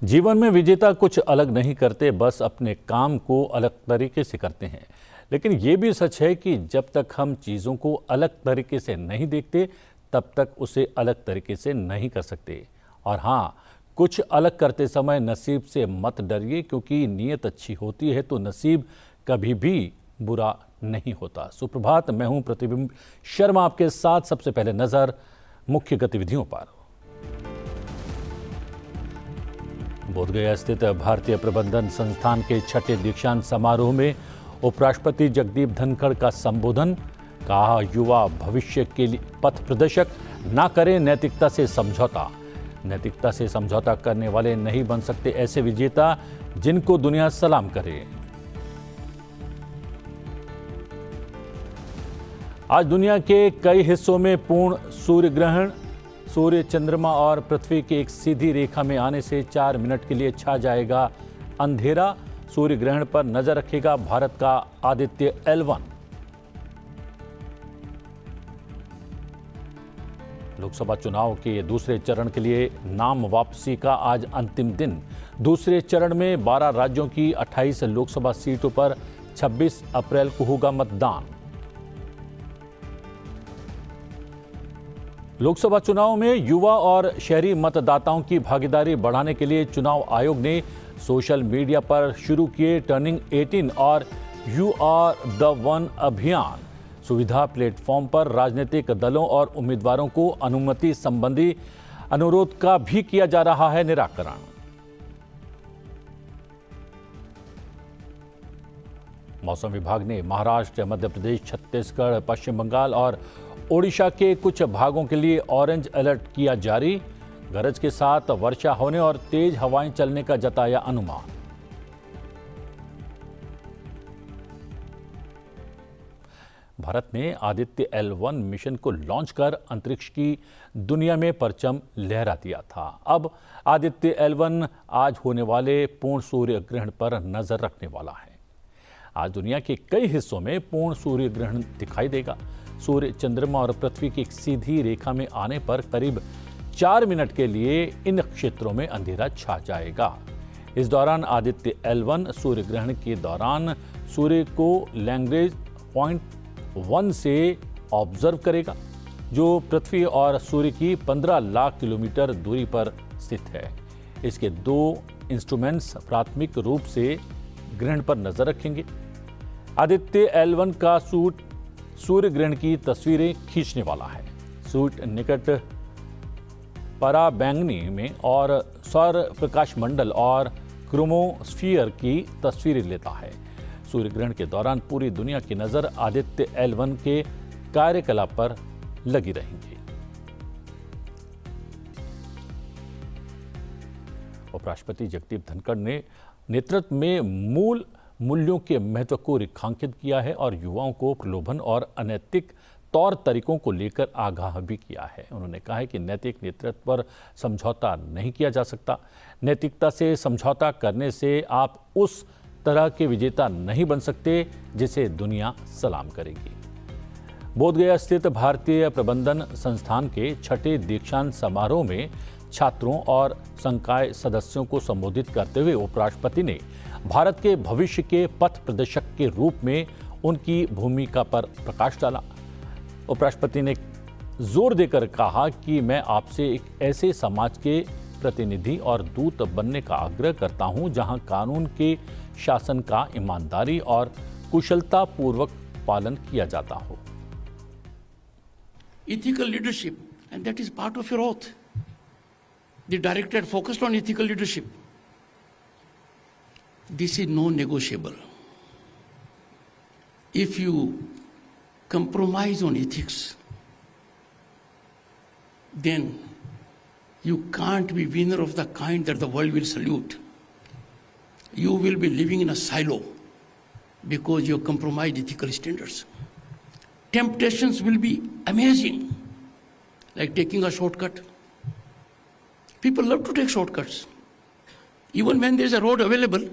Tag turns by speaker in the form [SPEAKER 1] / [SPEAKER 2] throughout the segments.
[SPEAKER 1] जीवन में विजेता कुछ अलग नहीं करते, बस अपने काम को अलग तरीके से करते हैं। लेकिन ये भी सच है कि जब तक हम चीज़ों को अलग तरीके से नहीं देखते, तब तक उसे अलग तरीके से नहीं कर सकते। और हाँ, कुछ अलग करते समय नसीब से मत डरिए, क्योंकि नीयत अच्छी होती है तो नसीब कभी भी बुरा नहीं होता। सुप्रभात, मैं हूं प्रतिबिंब शर्मा आपके साथ। सबसे पहले नजर मुख्य गतिविधियों पर। बोधगया स्थित भारतीय प्रबंधन संस्थान के छठे दीक्षांत समारोह में उपराष्ट्रपति जगदीप धनखड़ का संबोधन। कहा, युवा भविष्य के लिए पथ प्रदर्शक, ना करें नैतिकता से समझौता। नैतिकता से समझौता करने वाले नहीं बन सकते ऐसे विजेता जिनको दुनिया सलाम करे। आज दुनिया के कई हिस्सों में पूर्ण सूर्य ग्रहण। सूर्य, चंद्रमा और पृथ्वी की एक सीधी रेखा में आने से 4 मिनट के लिए छा जाएगा अंधेरा। सूर्य ग्रहण पर नजर रखेगा भारत का आदित्य L1। लोकसभा चुनाव के दूसरे चरण के लिए नाम वापसी का आज अंतिम दिन। दूसरे चरण में 12 राज्यों की 28 लोकसभा सीटों पर 26 अप्रैल को होगा मतदान। लोकसभा चुनाव में युवा और शहरी मतदाताओं की भागीदारी बढ़ाने के लिए चुनाव आयोग ने सोशल मीडिया पर शुरू किए टर्निंग 18 और यू आर द वन अभियान। सुविधा प्लेटफॉर्म पर राजनीतिक दलों और उम्मीदवारों को अनुमति संबंधी अनुरोध का भी किया जा रहा है निराकरण। मौसम विभाग ने महाराष्ट्र, मध्य प्रदेश, छत्तीसगढ़, पश्चिम बंगाल और ओडिशा के कुछ भागों के लिए ऑरेंज अलर्ट किया जारी। गरज के साथ वर्षा होने और तेज हवाएं चलने का जताया अनुमान। भारत ने आदित्य L1 मिशन को लॉन्च कर अंतरिक्ष की दुनिया में परचम लहरा दिया था। अब आदित्य L1 आज होने वाले पूर्ण सूर्य ग्रहण पर नजर रखने वाला है। आज दुनिया के कई हिस्सों में पूर्ण सूर्य ग्रहण दिखाई देगा। सूर्य, चंद्रमा और पृथ्वी की एक सीधी रेखा में आने पर करीब 4 मिनट के लिए इन क्षेत्रों में अंधेरा छा जाएगा। इस दौरान आदित्य L1 सूर्य ग्रहण के दौरान सूर्य को लैग्रेंज पॉइंट 1 से ऑब्जर्व करेगा, जो पृथ्वी और सूर्य की 15 लाख किलोमीटर दूरी पर स्थित है। इसके 2 इंस्ट्रूमेंट्स प्राथमिक रूप से ग्रहण पर नजर रखेंगे। आदित्य L1 का सूट सूर्य ग्रहण की तस्वीरें खींचने वाला है। सूट निकट पराबैंगनी में और सौर प्रकाश मंडल और क्रोमोस्फीयर की तस्वीरें लेता है। सूर्य ग्रहण के दौरान पूरी दुनिया की नजर आदित्य L1 के कार्यकलाप पर लगी रहेंगी। उपराष्ट्रपति जगदीप धनखड़ ने नेतृत्व में मूल मूल्यों के महत्व को रेखांकित किया है और युवाओं को प्रलोभन और अनैतिक तौर तरीकों को लेकर आगाह भी किया है। उन्होंने कहा है कि नैतिक नेतृत्व पर समझौता नहीं किया जा सकता। नैतिकता से समझौता करने से आप उस तरह के विजेता नहीं बन सकते जिसे दुनिया सलाम करेगी। बोधगया स्थित भारतीय प्रबंधन संस्थान के छठे दीक्षांत समारोह में छात्रों और संकाय सदस्यों को संबोधित करते हुए उपराष्ट्रपति ने भारत के भविष्य के पथ प्रदर्शक के रूप में उनकी भूमिका पर प्रकाश डाला। उपराष्ट्रपति ने जोर देकर कहा कि मैं आपसे एक ऐसे समाज के प्रतिनिधि और दूत बनने का आग्रह करता हूं जहां कानून के शासन का ईमानदारी और कुशलता पूर्वक पालन किया जाता हो।
[SPEAKER 2] Ethical leadership, and that is part of your oath. The directorate focused on ethical leadership. This is non-negotiable. If you compromise on ethics, then you can't be winner of the kind that the world will salute. You will be living in a silo because you have compromised ethical standards. Temptations will be amazing, like taking a shortcut. People love to take shortcuts. Even when there's a road available,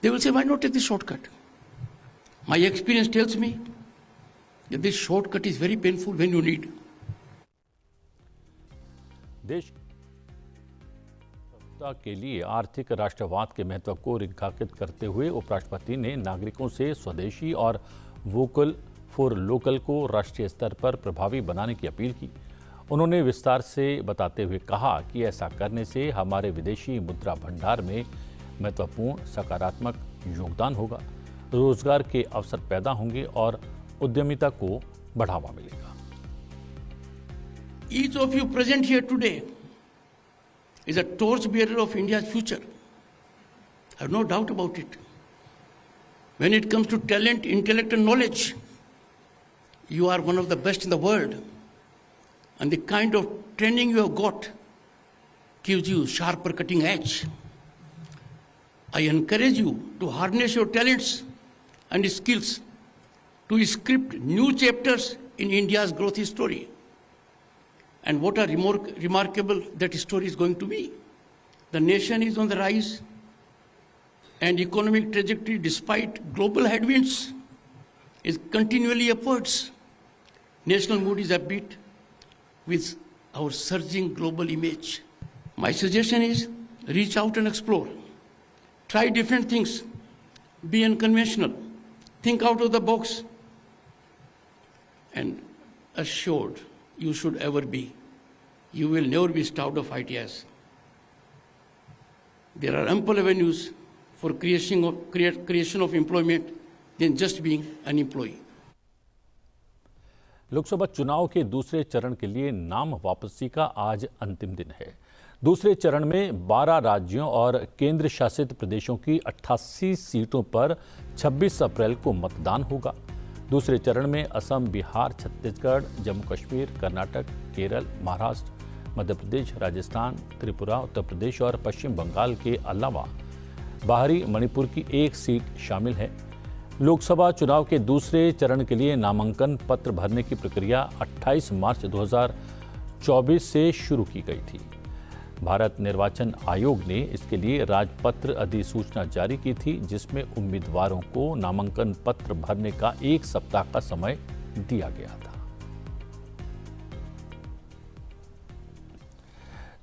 [SPEAKER 2] they will say, why not take this shortcut? My experience tells me that this shortcut is very painful when you need.
[SPEAKER 1] देश सुरक्षा के लिए आर्थिक राष्ट्रवाद के महत्व को रेखांकित करते हुए उपराष्ट्रपति ने नागरिकों से स्वदेशी और वोकल फॉर लोकल को राष्ट्रीय स्तर पर प्रभावी बनाने की अपील की। उन्होंने विस्तार से बताते हुए कहा कि ऐसा करने से हमारे विदेशी मुद्रा भंडार में महत्वपूर्ण सकारात्मक योगदान होगा, रोजगार के अवसर पैदा होंगे और उद्यमिता को बढ़ावा मिलेगा।
[SPEAKER 2] Each of you present here today is a torchbearer of India's future. I have no doubt about it. When it comes to talent, intellect, and knowledge, you are one of the best in the world. And the kind of training you have got gives you sharper cutting edge. I encourage you to harness your talents and skills to script new chapters in India's growth story. And what a remarkable that story is going to be. The nation is on the rise, and economic trajectory, despite global headwinds, is continually upwards. National mood is upbeat with our surging global image. My suggestion is reach out and explore. Try different things. Be unconventional. Think out of the box. And assured you should ever be. You will never be starved of ideas. There are ample avenues for creation of employment than just being an employee.
[SPEAKER 1] Lok Sabha चुनाव के दूसरे चरण के लिए नाम वापसी का आज अंतिम दिन है। दूसरे चरण में 12 राज्यों और केंद्र शासित प्रदेशों की 88 सीटों पर 26 अप्रैल को मतदान होगा। दूसरे चरण में असम, बिहार, छत्तीसगढ़, जम्मू कश्मीर, कर्नाटक, केरल, महाराष्ट्र, मध्य प्रदेश, राजस्थान, त्रिपुरा, उत्तर प्रदेश और पश्चिम बंगाल के अलावा बाहरी मणिपुर की एक सीट शामिल है। लोकसभा चुनाव के दूसरे चरण के लिए नामांकन पत्र भरने की प्रक्रिया 28 मार्च 2024 से शुरू की गई थी। भारत निर्वाचन आयोग ने इसके लिए राजपत्र अधिसूचना जारी की थी, जिसमें उम्मीदवारों को नामांकन पत्र भरने का 1 सप्ताह का समय दिया गया था।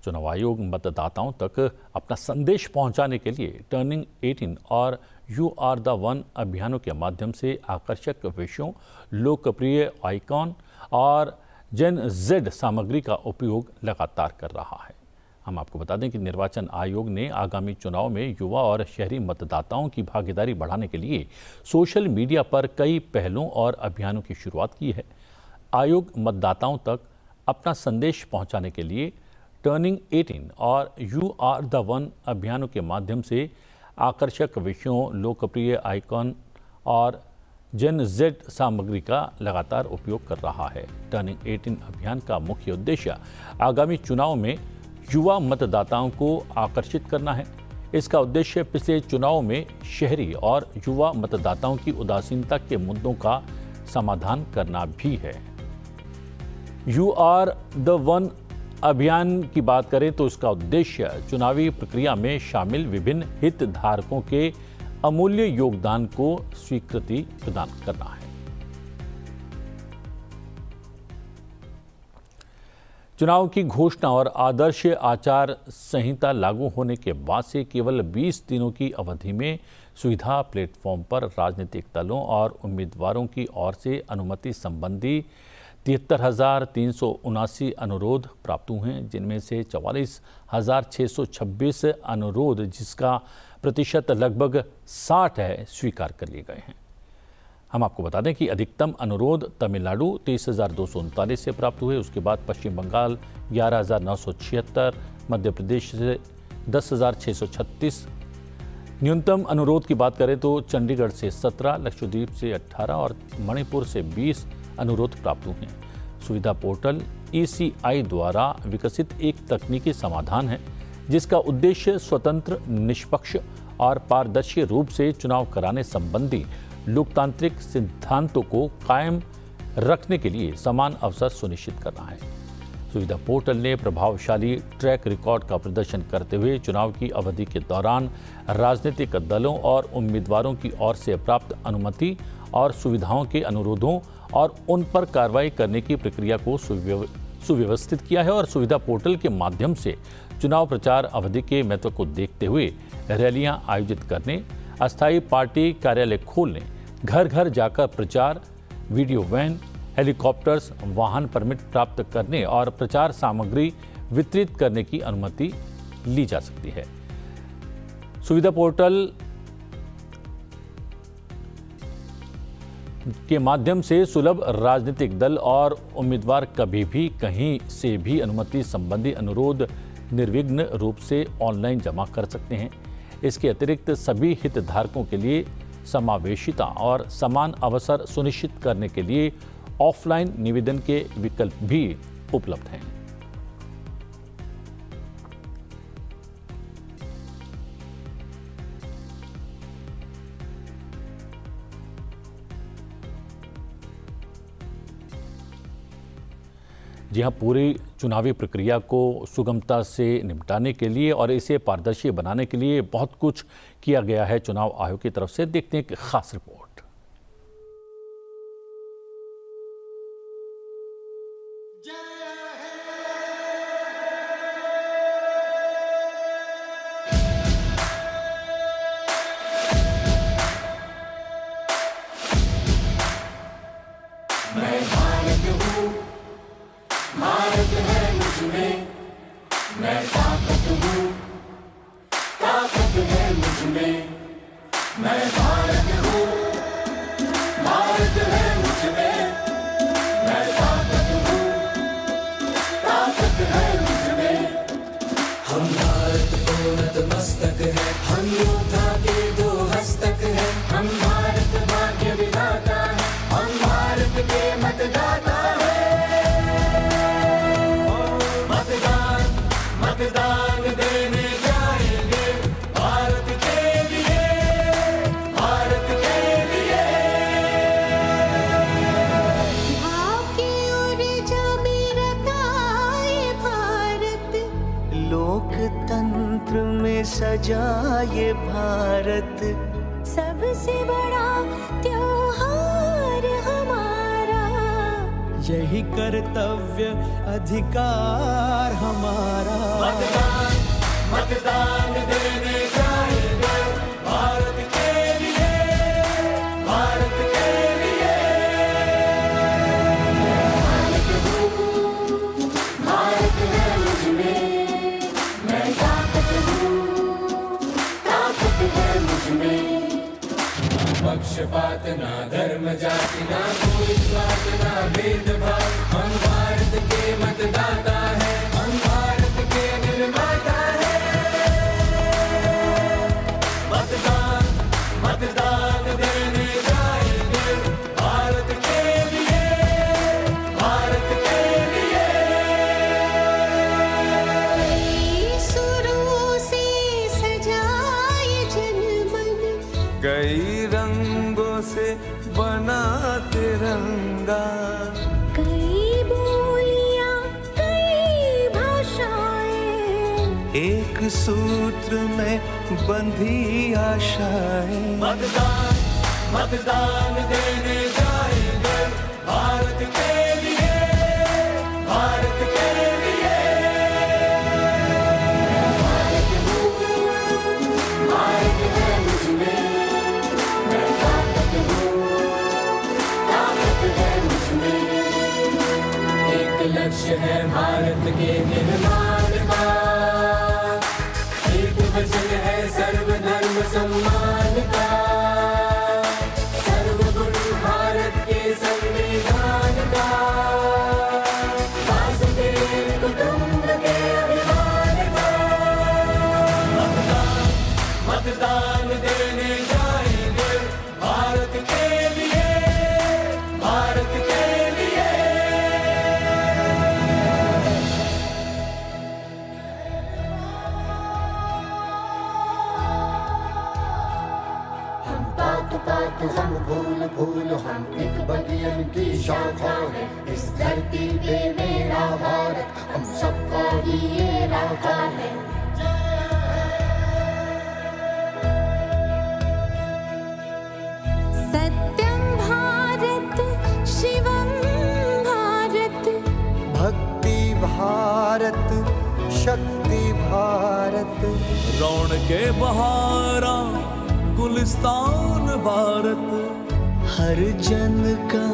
[SPEAKER 1] चुनाव आयोग मतदाताओं तक अपना संदेश पहुंचाने के लिए टर्निंग 18 और यू आर द वन अभियानों के माध्यम से आकर्षक विषयों, लोकप्रिय आइकॉन और जेन जेड सामग्री का उपयोग लगातार कर रहा है। हम आपको बता दें कि निर्वाचन आयोग ने आगामी चुनाव में युवा और शहरी मतदाताओं की भागीदारी बढ़ाने के लिए सोशल मीडिया पर कई पहलों और अभियानों की शुरुआत की है। आयोग मतदाताओं तक अपना संदेश पहुंचाने के लिए टर्निंग 18 और यू आर द वन अभियानों के माध्यम से आकर्षक विषयों, लोकप्रिय आइकॉन और जेन जेड सामग्री का लगातार उपयोग कर रहा है। टर्निंग 18 अभियान का मुख्य उद्देश्य आगामी चुनाव में युवा मतदाताओं को आकर्षित करना है। इसका उद्देश्य पिछले चुनाव में शहरी और युवा मतदाताओं की उदासीनता के मुद्दों का समाधान करना भी है। यू आर द वन अभियान की बात करें तो इसका उद्देश्य चुनावी प्रक्रिया में शामिल विभिन्न हितधारकों के अमूल्य योगदान को स्वीकृति प्रदान करना है। चुनाव की घोषणा और आदर्श आचार संहिता लागू होने के बाद से केवल 20 दिनों की अवधि में सुविधा प्लेटफॉर्म पर राजनीतिक दलों और उम्मीदवारों की ओर से अनुमति संबंधी 73,379 अनुरोध प्राप्त हुए हैं, जिनमें से 44,626 अनुरोध, जिसका प्रतिशत लगभग 60 है, स्वीकार कर लिए गए हैं। हम आपको बता दें कि अधिकतम अनुरोध तमिलनाडु 23,239 से प्राप्त हुए। उसके बाद पश्चिम बंगाल 11,976, मध्य प्रदेश से 10,636। न्यूनतम अनुरोध की बात करें तो चंडीगढ़ से 17, लक्षद्वीप से 18 और मणिपुर से 20 अनुरोध प्राप्त हुए हैं। सुविधा पोर्टल ECI द्वारा विकसित एक तकनीकी समाधान है, जिसका उद्देश्य स्वतंत्र, निष्पक्ष और पारदर्शी रूप से चुनाव कराने संबंधी लोकतांत्रिक सिद्धांतों को कायम रखने के लिए समान अवसर सुनिश्चित करना है। सुविधा पोर्टल ने प्रभावशाली ट्रैक रिकॉर्ड का प्रदर्शन करते हुए चुनाव की अवधि के दौरान राजनीतिक दलों और उम्मीदवारों की ओर से प्राप्त अनुमति और सुविधाओं के अनुरोधों और उन पर कार्रवाई करने की प्रक्रिया को सुव्यवस्थित किया है और सुविधा पोर्टल के माध्यम से चुनाव प्रचार अवधि के महत्व को देखते हुए रैलियां आयोजित करने, अस्थायी पार्टी कार्यालय खोलने, घर घर जाकर प्रचार, वीडियो वैन, हेलीकॉप्टर्स, वाहन परमिट प्राप्त करने और प्रचार सामग्री वितरित करने की अनुमति ली जा सकती है। सुविधा पोर्टल के माध्यम से सुलभ राजनीतिक दल और उम्मीदवार कभी भी कहीं से भी अनुमति संबंधी अनुरोध निर्विघ्न रूप से ऑनलाइन जमा कर सकते हैं। इसके अतिरिक्त सभी हितधारकों के लिए समावेशिता और समान अवसर सुनिश्चित करने के लिए ऑफलाइन निवेदन के विकल्प भी उपलब्ध हैं। जी हाँ, पूरी चुनावी प्रक्रिया को सुगमता से निपटाने के लिए और इसे पारदर्शी बनाने के लिए बहुत कुछ किया गया है चुनाव आयोग की तरफ से। देखते हैं एक खास रिपोर्ट।
[SPEAKER 3] मैं भारत हूँ, भारत है मुझमें, मैं ताकत हूँ, ताकत है मुझमें, मैं भारत हूँ, भारत है मुझमें, मैं ताकत हूँ, ताकत है मुझमें। हम भारत को नतमस्तक है, हम योद्धा के दो हस्तक है, हम भारत भाग्य विधाता है, हम भारत के मतदाता है। मतदान देने जाएंगे भारत के लिए, भारत के लिए।
[SPEAKER 4] भाव की ऊर्जा में रखा ये भारत,
[SPEAKER 5] लोकतंत्र में सजा ये भारत,
[SPEAKER 4] सबसे बड़ा त्योहार हमारा,
[SPEAKER 5] यही कर्तव्य अधिकार हमारा।
[SPEAKER 3] मतदान मतदान देने जाएंगे भारत के लिए, भारत के लिए। भारत हूँ, भारत है मुझमें, मैं ताकत हूँ, ताकत है मुझमें। पक्षपात ना धर्म जाति ना कोई स्वार्थ ना भेदभाव, हम भारत के मतदाता है, हम भारत के निर्माता है। मतदान मतदान देने जाएंगे भारत के लिए, भारत के लिए।
[SPEAKER 4] कई सुरों से सजाए जनमन,
[SPEAKER 5] कई रंगों से बना तिरंगा,
[SPEAKER 4] कई बोलियां कई भाषाएं,
[SPEAKER 5] एक सूत्र में बंधी आशाएं।
[SPEAKER 3] मतदान मतदान देने जाएंगे भारत के लिए, भारत के लिए। भारत हूँ, भारत है मुझमें, मैं ताकत हूँ, ताकत है मुझमें। एक लक्ष्य है भारत के निर्माण का, एक वचन है सर्वधर्म सम्मान का, सर्वगुण भारत के संविधान का, वासुदेव कुटुंब के अभिमान का। मतदान मतदान देने जाएंगे भारत के लिए, भारत के लिए। हम पात पात हम फूल फूल, हम एक बगियन की शाखा है, इस धरती पे मेरा भारत हम सबका ही ये राखा है।
[SPEAKER 4] सत्यम भारत शिवम भारत,
[SPEAKER 5] भक्ति
[SPEAKER 6] भारत, रौनके बहारा गुलिस्तान भारत,
[SPEAKER 5] हर जन का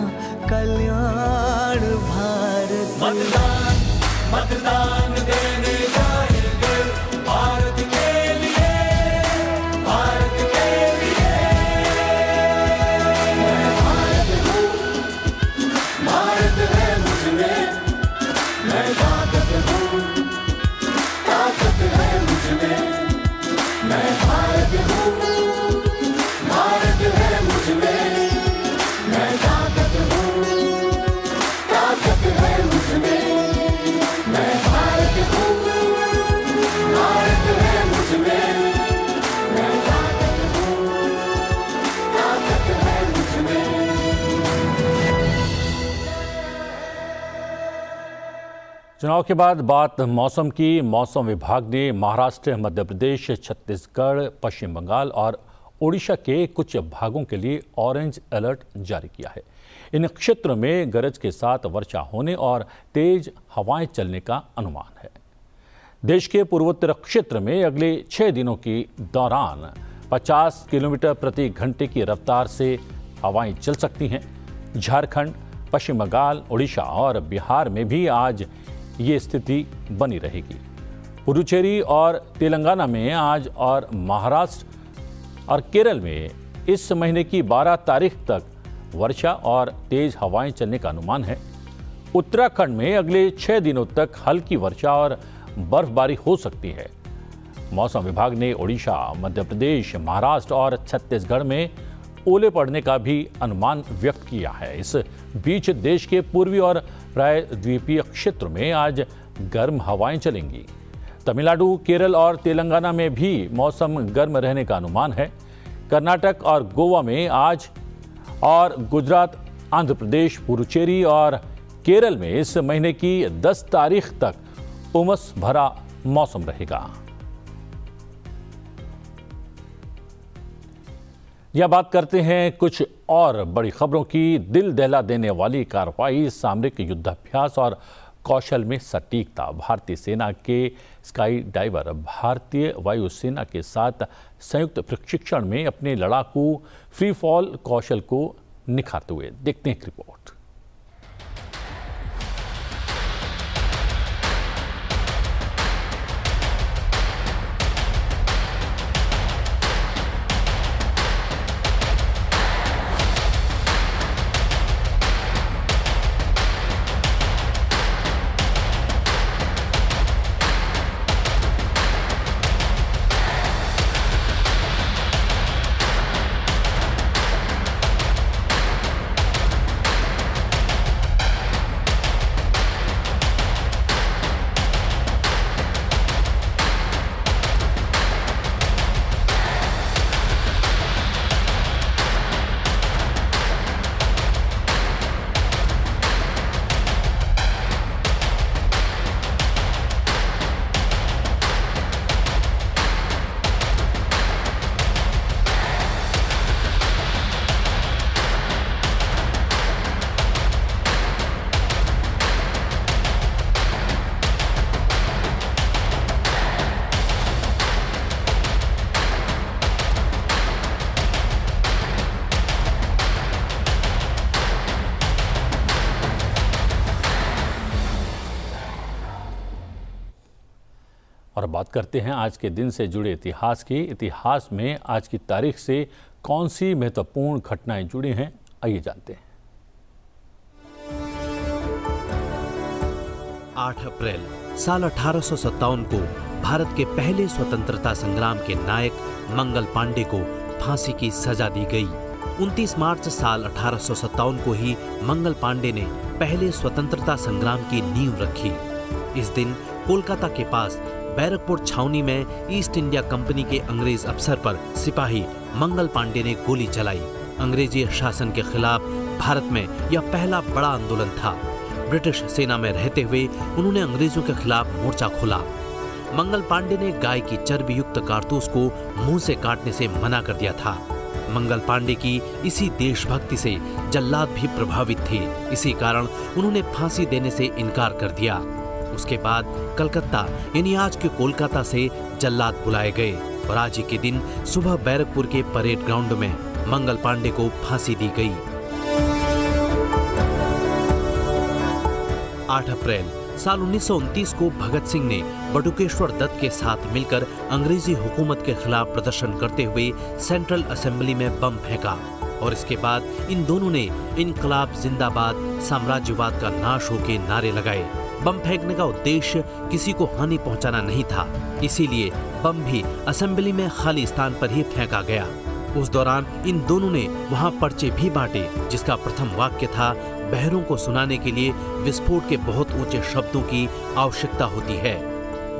[SPEAKER 5] कल्याण भारत।
[SPEAKER 6] मतदान मतदान देने जाएंगे भारत के लिए, भारत के लिए।
[SPEAKER 3] मैं भारत हूँ, भारत है मुझमें, मैं ताकत हूँ, ताकत है मुझमें। मैं भारत हूँ, भारत है मुझमें, मैं ताकत हूँ, ताकत है मुझमें। मैं भारत हूँ, भारत है मुझमें, मैं ताकत हूँ, ताकत है मुझमें।
[SPEAKER 1] चुनाव के बाद बात मौसम की। मौसम विभाग ने महाराष्ट्र, मध्य प्रदेश, छत्तीसगढ़, पश्चिम बंगाल और ओडिशा के कुछ भागों के लिए ऑरेंज अलर्ट जारी किया है। इन क्षेत्रों में गरज के साथ वर्षा होने और तेज हवाएं चलने का अनुमान है। देश के पूर्वोत्तर क्षेत्र में अगले 6 दिनों के दौरान 50 किलोमीटर प्रति घंटे की रफ्तार से हवाएं चल सकती हैं। झारखंड, पश्चिम बंगाल, ओडिशा और बिहार में भी आज ये स्थिति बनी रहेगी। पुडुचेरी और तेलंगाना में आज और महाराष्ट्र और केरल में इस महीने की 12 तारीख तक वर्षा और तेज हवाएं चलने का अनुमान है। उत्तराखंड में अगले 6 दिनों तक हल्की वर्षा और बर्फबारी हो सकती है। मौसम विभाग ने ओडिशा, मध्य प्रदेश, महाराष्ट्र और छत्तीसगढ़ में ओले पड़ने का भी अनुमान व्यक्त किया है। इस बीच देश के पूर्वी और प्रायद्वीपीय क्षेत्रों में आज गर्म हवाएं चलेंगी। तमिलनाडु, केरल और तेलंगाना में भी मौसम गर्म रहने का अनुमान है। कर्नाटक और गोवा में आज और गुजरात, आंध्र प्रदेश, पुडुचेरी और केरल में इस महीने की 10 तारीख तक उमस भरा मौसम रहेगा। यह बात करते हैं कुछ और बड़ी खबरों की। दिल दहला देने वाली कार्रवाई, सामरिक युद्धाभ्यास और कौशल में सटीकता। भारतीय सेना के स्काई डाइवर भारतीय वायुसेना के साथ संयुक्त प्रशिक्षण में अपने लड़ाकू फ्री फॉल कौशल को निखारते हुए। देखते हैं एक रिपोर्ट। और बात करते हैं आज के दिन से जुड़े इतिहास की। इतिहास में आज की तारीख से कौन सी महत्वपूर्ण घटनाएं जुड़ी हैं, आइए जानते हैं।
[SPEAKER 7] 8 अप्रैल साल 1857 को भारत के पहले स्वतंत्रता संग्राम के नायक मंगल पांडे को फांसी की सजा दी गई। 29 मार्च साल 1857 को ही मंगल पांडे ने पहले स्वतंत्रता संग्राम की नींव रखी। इस दिन कोलकाता के पास बैरकपुर छावनी में ईस्ट इंडिया कंपनी के अंग्रेज अफसर पर सिपाही मंगल पांडे ने गोली चलाई। अंग्रेजी शासन के खिलाफ भारत में यह पहला बड़ा आंदोलन था। ब्रिटिश सेना में रहते हुए उन्होंने अंग्रेजों के खिलाफ मोर्चा खोला। मंगल पांडे ने गाय की चर्बी युक्त कारतूस को मुंह से काटने से मना कर दिया था। मंगल पांडे की इसी देशभक्ति से जल्लाद भी प्रभावित थे। इसी कारण उन्होंने फांसी देने से इनकार कर दिया। उसके बाद कलकत्ता यानी आज के कोलकाता से जल्लाद बुलाए गए और आज ही के दिन सुबह बैरकपुर के परेड ग्राउंड में मंगल पांडे को फांसी दी गई। 8 अप्रैल साल 1929 को भगत सिंह ने बटुकेश्वर दत्त के साथ मिलकर अंग्रेजी हुकूमत के खिलाफ प्रदर्शन करते हुए सेंट्रल असेंबली में बम फेंका और इसके बाद इन दोनों ने इनकलाब जिंदाबाद, साम्राज्यवाद का नाश हो के नारे लगाए। बम फेंकने का उद्देश्य किसी को हानि पहुंचाना नहीं था, इसीलिए बम भी असेंबली में खाली स्थान पर ही फेंका गया। उस दौरान इन दोनों ने वहां पर्चे भी बांटे, जिसका प्रथम वाक्य था, बहरों को सुनाने के लिए विस्फोट के बहुत ऊंचे शब्दों की आवश्यकता होती है।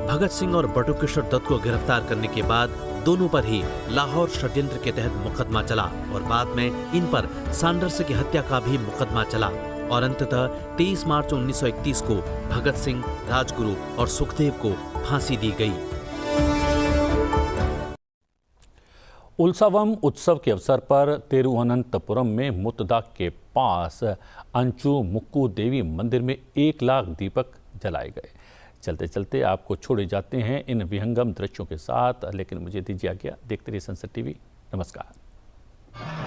[SPEAKER 7] भगत सिंह और बटुकेश्वर दत्त को गिरफ्तार करने के बाद दोनों पर ही लाहौर षड्यंत्र के तहत मुकदमा चला और बाद में इन पर सैंडर्स की हत्या का भी मुकदमा चला और अंततः 23 मार्च 1931 को भगत सिंह, राजगुरु और सुखदेव को फांसी दी गई।
[SPEAKER 1] उल्सवम उत्सव के अवसर पर तिरुवनंतपुरम में मुत्तदा के पास अंचु मुक्कू देवी मंदिर में 1 लाख दीपक जलाए गए। चलते चलते आपको छोड़े जाते हैं इन विहंगम दृश्यों के साथ, लेकिन मुझे दीजिए आज्ञा। देखते रहिए सनसद टीवी। नमस्कार।